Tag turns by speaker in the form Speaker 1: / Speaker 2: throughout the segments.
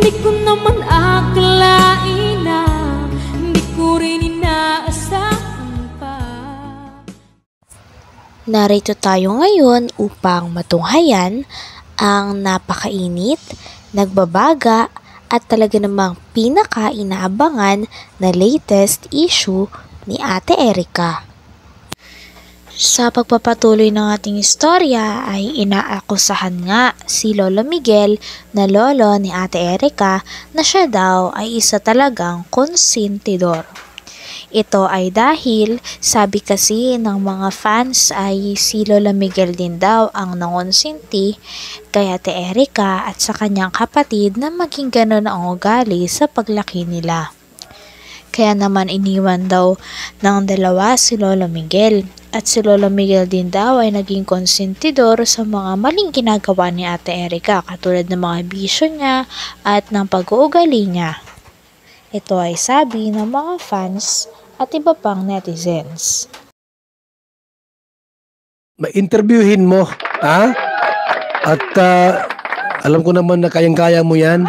Speaker 1: Di ko naman akalain na di ko rin inaasahan pa.
Speaker 2: Narito tayo ngayon upang matunghayan ang napakainit, nagbabaga at talaga namang pinaka-inaabangan na latest issue ni Ate Erica. Sa pagpapatuloy ng ating istorya ay inaakusahan nga si Lolo Miguel na lolo ni Ate Erica na siya daw ay isa talagang konsentidor. Ito ay dahil sabi kasi ng mga fans ay si Lola Miguel din daw ang nangonsenti kay Ate Erica at sa kanyang kapatid na maging ganon ang ugali sa paglaki nila. Kaya naman iniwan daw ng dalawa si Lolo Miguel at si Lolo Miguel din daw ay naging konsentidor sa mga maling ginagawa ni Ate Erica katulad ng mga bisyo niya at ng pag-uugali niya. Ito ay sabi ng mga fans at iba pang netizens.
Speaker 3: Ma-interviewin mo, ha? At alam ko naman na kayang-kaya mo yan.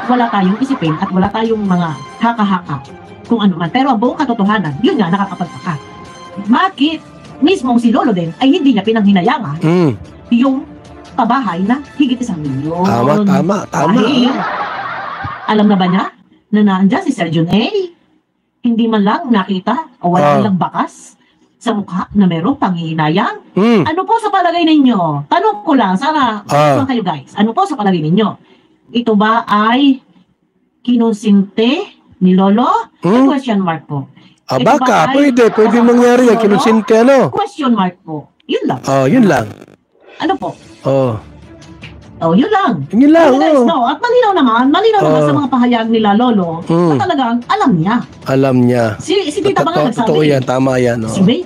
Speaker 4: Wala tayong isipin at wala tayong mga haka-haka kung ano man. Pero ang buong katotohanan, yun nga nakakapagtaka. Bakit mismong si Lolo din ay hindi niya pinanghinayangan yung pabahay na higit 1 milyon?
Speaker 3: Tama.
Speaker 4: Dahil, alam na ba niya na naandyan si Sir John A? Hindi man lang nakita o wala lang bakas sa mukha na merong panghihinayang? Ano po sa palagay ninyo? Tanong ko lang, sana kayo guys. Ano po sa palagay ninyo? Ito ba ay kinonsinte ni Lolo? Question mark po.
Speaker 3: Baka, pwede mangyari yan. Kinonsinte ano?
Speaker 4: Question mark po. Yun lang.
Speaker 3: Yun lang.
Speaker 4: Ano po? Yun lang.
Speaker 3: Yun lang,
Speaker 4: guys, no? At malinaw naman sa mga pahayag nila Lolo, na talagang alam niya.
Speaker 3: Alam niya.
Speaker 4: Si Tita ba nga nagsabi?
Speaker 3: Totoo yan, tama yan.
Speaker 4: Si Ray,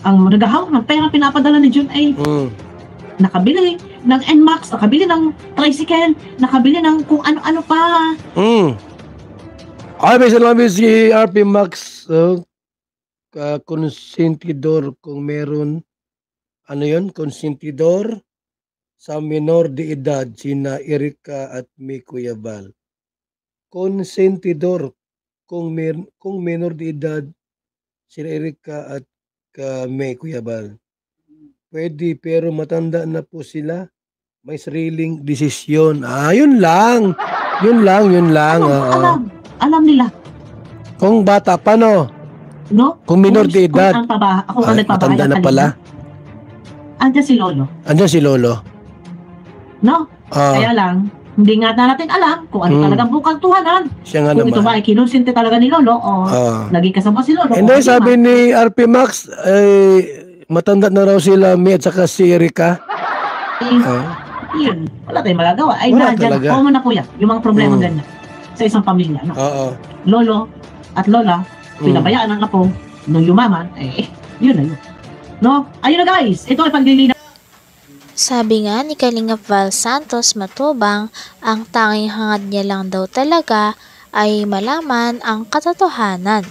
Speaker 4: ang naghahawak ng pera pinapadala ni John A. Nakabili ng NMAX, nakabili ng tricycle, nakabili ng kung ano-ano pa.
Speaker 3: May salamat si RP Max, konsentidor kung meron, konsentidor sa minor de edad, sina Erica at May Cuyabal. Konsentidor kung minor de edad, sina Erica at May Cuyabal. Pwede, pero matanda na po sila. May sariling desisyon. Yun lang. Yun lang.
Speaker 4: Alam nila.
Speaker 3: Kung bata pa, no? Kung minor de edad.
Speaker 4: Kung ang nagpabahay.
Speaker 3: Matanda na pala.
Speaker 4: Andiyan si Lolo. No? Kaya lang, hindi nga natin alam kung ano talagang bukang tuhanan.
Speaker 3: Siya nga
Speaker 4: kung
Speaker 3: naman.
Speaker 4: Ito ba ay kinonsente talaga ni Lolo o naging kasama si Lolo.
Speaker 3: Hindi, sabi ni RP Max, matanda na raw sila, May at saka si Erica.
Speaker 4: Yun, wala tayong magagawa. Ay,
Speaker 3: Wala
Speaker 4: nandyan,
Speaker 3: talaga.
Speaker 4: common na po yan. Yung mga problema ganyan. Sa isang pamilya. No? Lolo at Lola, pinabayaan ang apo, nung yumaman, yun na yun. No? Ayun na guys, ito ay paglilinaw.
Speaker 2: Sabi nga ni Kalingap Val Santos Matubang, ang tanging hangad niya lang daw talaga ay malaman ang katotohanan.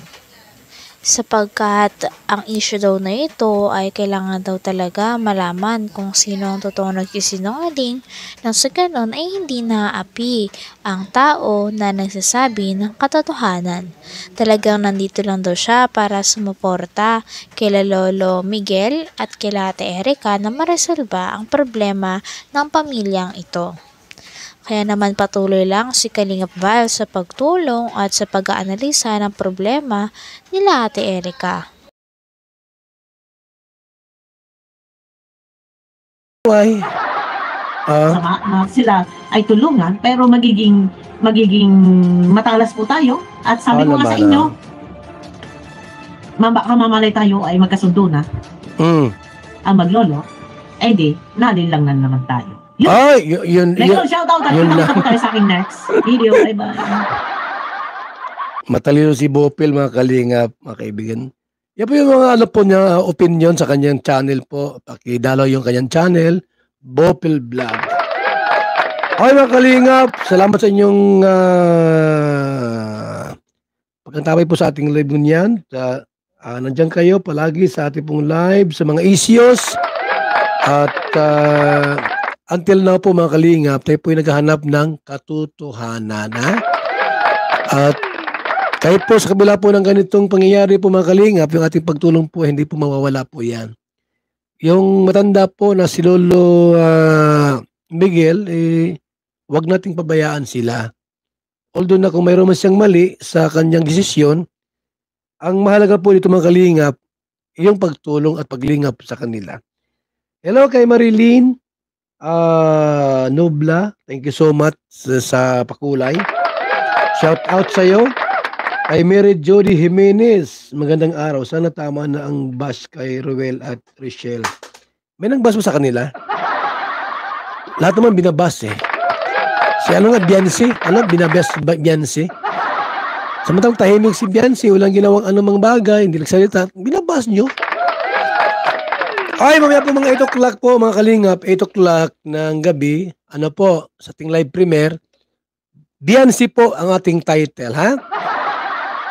Speaker 2: Sapagkat ang issue daw na ito ay kailangan daw talaga malaman kung sino ang totoong nagsisinungaling nang sa ganon ay hindi naaapi ang tao na nagsasabi ng katotohanan. Talagang nandito lang daw siya para sumuporta kila Lolo Miguel at kila Ate Erica na maresolba ang problema ng pamilyang ito. Kaya naman patuloy lang si Kalingap Val sa pagtulong at sa pag-aanalisa ng problema nila Ate Erica.
Speaker 4: Sila ay tulungan pero magiging matalas po tayo at sabi ko nga sa inyo, mamalay tayo ay magkasundo na ang maglolo, di, nalin lang na naman tayo.
Speaker 3: Yun.
Speaker 4: Shoutout at kita po tayo sa aking next video. Bye-bye.
Speaker 3: Matalino si Bopil, mga kalingap, mga kaibigan. Yan po yung mga po niya, opinion sa kanyang channel po. Pakidalaw yung kanyang channel, Bopil Vlog. Okay mga kalingap, salamat sa inyong pagkantabay po sa ating live niyan. Nandiyan kayo palagi sa ating pong live, sa mga issues. At until now po mga kalingap, tayo po ay naghahanap ng katotohanan. Ha? At kahit po sa kabila po ng ganitong pangyayari po mga kalingap, yung ating pagtulong po, hindi po mawawala po yan. Yung matanda po na si Lolo Miguel, wag nating pabayaan sila. Although na kung mayroon man siyang mali sa kanyang desisyon, ang mahalaga po dito mga kalingap, yung pagtulong at paglingap sa kanila. Hello kay Marilyn Nobla, thank you so much sa pakulay. Shout out sa iyo. Kay Mary Jody Jimenez, magandang araw. Sana tama na ang bash kay Ruel at Richelle. May nang-bash mo sa kanila? Lahat naman binabas eh. Si ano nga, Biancy? Ano, binabas Biancy? Samantalang tahimik si Biancy, walang ginawang anumang bagay, hindi nagsalita. Binabas nyo. Ay, mamaya po mga 8 o'clock po, mga kalingap, 8 o'clock ng gabi, ano po, sa ating live premiere, Biancy po ang ating title, ha?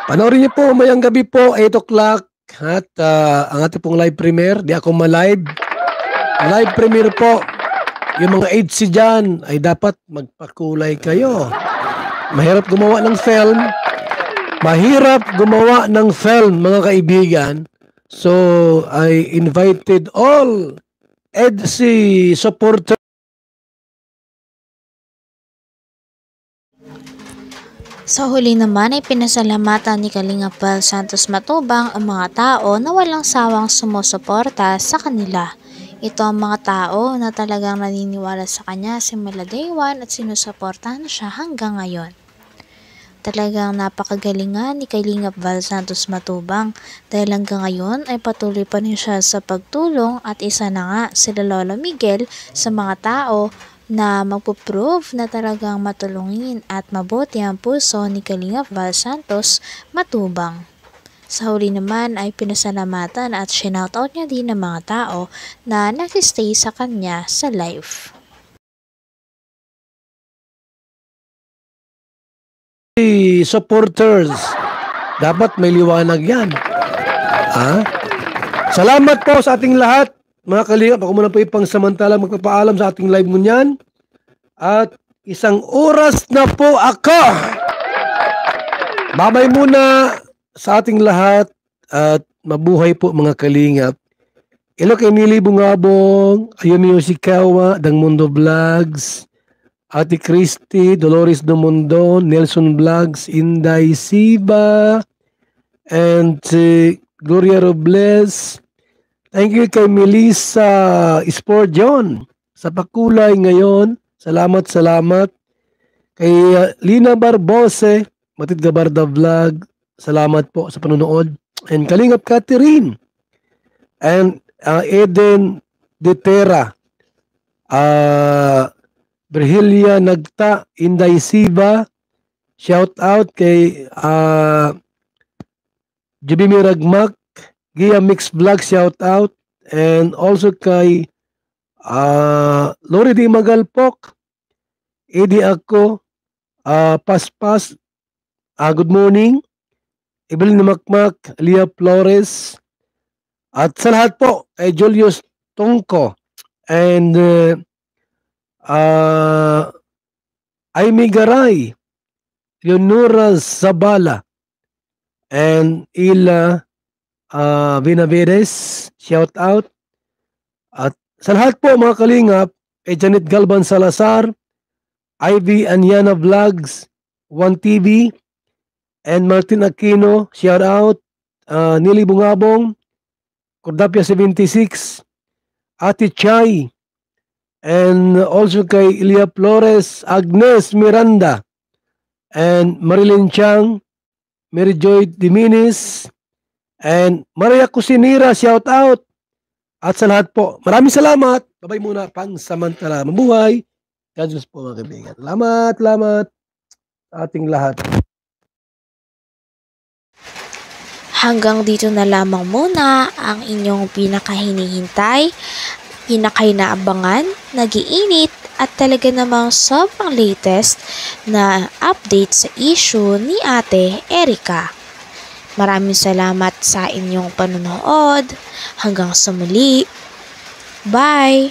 Speaker 3: Panoorin niyo po mayang gabi po, 8 o'clock, at ang ating pong live premiere, di ako ma-live. Live premiere po, yung mga AIDS dyan, ay dapat magpakulay kayo. Mahirap gumawa ng film. Mahirap gumawa ng film, mga kaibigan. So, I invited all EDSI supporters.
Speaker 2: Sa huli naman ay pinasalamatan ni Kalingap Val Santos Matubang ang mga tao na walang sawang sumusuporta sa kanila. Ito ang mga tao na talagang naniniwala sa kanya simula day one at sinusuportahan siya hanggang ngayon. Talagang napakagalingan ni Kalingap Val Santos Matubang dahil hanggang ngayon ay patuloy pa rin siya sa pagtulong at isa na nga sila Lolo Miguel sa mga tao na magpo-prove na talagang matulungin at mabuti ang puso ni Kalingap Val Santos Matubang. Sa huli naman ay pinasalamatan at shoutout niya din ng mga tao na nag-stay sa kanya sa live.
Speaker 3: Supporters, dapat may liwanag yan. Salamat po sa ating lahat. Mga kalingap, ako muna po ipangsamantalang magpapaalam sa ating live ngunyan. At 1 oras na po ako. Babay muna sa ating lahat at mabuhay po mga kalingap. Hello kay Mili Bungabong, Ayumi Yoshikawa, Dang Mundo Vlogs, Ate Christy, Dolores Domundo, Nelson Vlogs, Inday Siba, and Gloria Robles. Thank you kay Melissa Sporjon sa pakulay ngayon. Salamat. Kay Lina Barbose, Matid Gabarda Vlog. Salamat po sa panonood. And Kalingap Catherine. And Eden Detera. Virgilia Nagta, Inday Siba. Shout out kay Jubimi Ragmak. Gia Mix Vlog, shout out. And also kay Lori Di Magalpok, Edi Ako, Paspas, good morning. Evelyn Makmak, Lia Flores, at sa lahat po, kay Julius Tongko, and Aimee Garay, Leonora Zabala, and Ila Benavides, shout out. At sa lahat po mga kalingap, kay Janet Galban Salazar, Ivy Anyana Vlogs, 1TV, and Martin Aquino, shout out. Nili Bungabong, Cordapia 76, Ate Chay, and also kay Ilia Flores, Agnes Miranda, and Marilyn Chang, Mary Joy Diminis, and Maria Cusinera, shout out. At sa lahat po, maraming salamat. Babay muna, pangsamantala. Mabuhay. God bless po mga kaibigan. Salamat sa ating lahat.
Speaker 2: Hanggang dito na lamang muna ang inyong pinakahinihintay, pinakainaabangan, nagiinit at talaga namang sobrang latest na update sa issue ni Ate Erica. Maraming salamat sa inyong panonood. Hanggang sa muli. Bye!